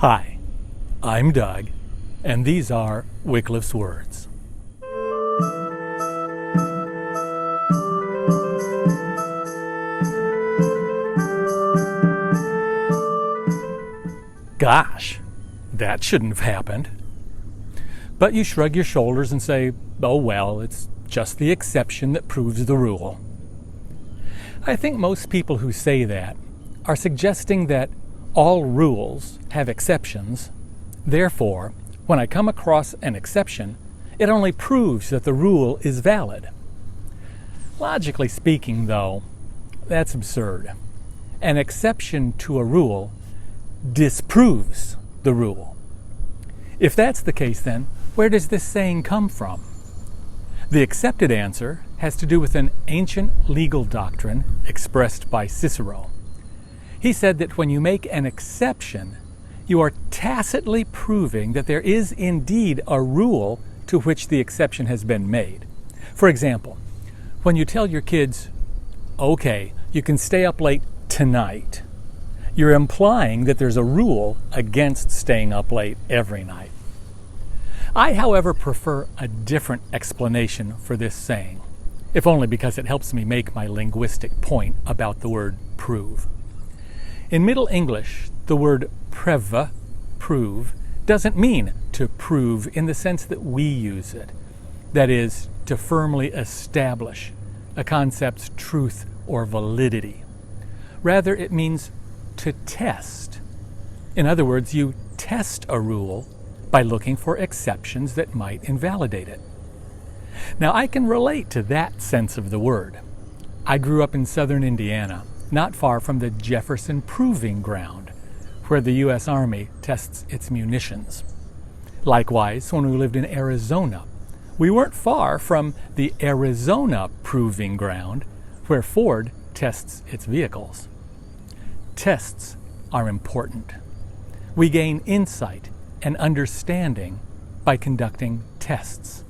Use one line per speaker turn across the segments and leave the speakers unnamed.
Hi, I'm Doug, and these are Wycliffe's words. Gosh, that shouldn't have happened. But you shrug your shoulders and say, oh well, it's just the exception that proves the rule. I think most people who say that are suggesting that all rules have exceptions. Therefore, when I come across an exception, it only proves that the rule is valid. Logically speaking, though, that's absurd. An exception to a rule disproves the rule. If that's the case, then where does this saying come from? The accepted answer has to do with an ancient legal doctrine expressed by Cicero. He said that when you make an exception, you are tacitly proving that there is indeed a rule to which the exception has been made. For example, when you tell your kids, okay, you can stay up late tonight, you're implying that there's a rule against staying up late every night. I, however, prefer a different explanation for this saying, if only because it helps me make my linguistic point about the word prove. In Middle English, the word preve, prove, doesn't mean to prove in the sense that we use it. That is, to firmly establish a concept's truth or validity. Rather, it means to test. In other words, you test a rule by looking for exceptions that might invalidate it. Now, I can relate to that sense of the word. I grew up in southern Indiana, not far from the Jefferson Proving Ground, where the U.S. Army tests its munitions. Likewise, when we lived in Arizona, we weren't far from the Arizona Proving Ground, where Ford tests its vehicles. Tests are important. We gain insight and understanding by conducting tests.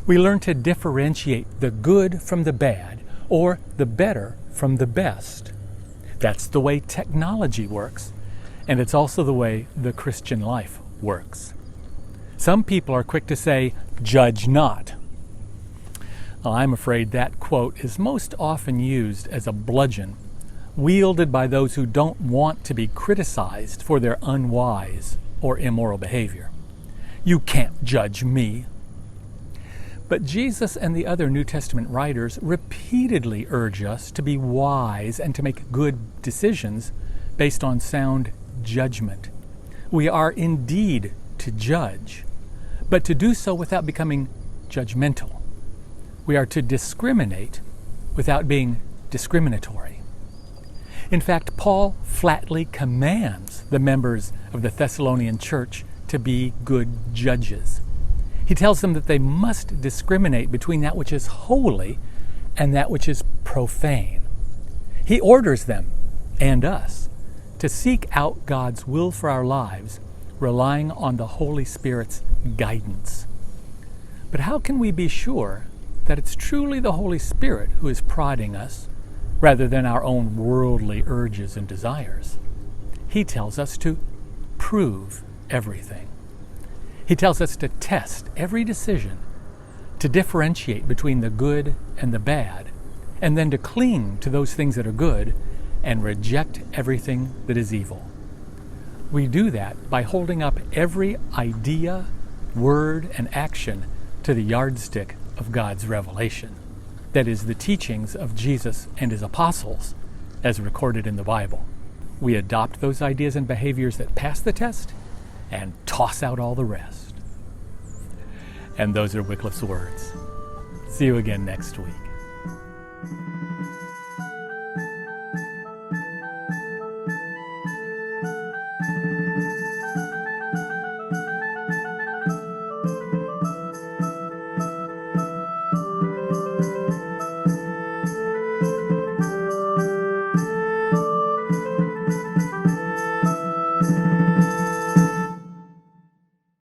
We learn to differentiate the good from the bad, or the better from the best. That's the way technology works, and it's also the way the Christian life works. Some people are quick to say, "Judge not." Well, I'm afraid that quote is most often used as a bludgeon, wielded by those who don't want to be criticized for their unwise or immoral behavior. You can't judge me. But Jesus and the other New Testament writers repeatedly urge us to be wise and to make good decisions based on sound judgment. We are indeed to judge, but to do so without becoming judgmental. We are to discriminate without being discriminatory. In fact, Paul flatly commands the members of the Thessalonian church to be good judges. He tells them that they must discriminate between that which is holy and that which is profane. He orders them, and us, to seek out God's will for our lives, relying on the Holy Spirit's guidance. But how can we be sure that it's truly the Holy Spirit who is prodding us, rather than our own worldly urges and desires? He tells us to prove everything. He tells us to test every decision, to differentiate between the good and the bad, and then to cling to those things that are good and reject everything that is evil. We do that by holding up every idea, word, and action to the yardstick of God's revelation. That is, the teachings of Jesus and his apostles, as recorded in the Bible. We adopt those ideas and behaviors that pass the test and toss out all the rest. And those are Wycliffe's words. See you again next week.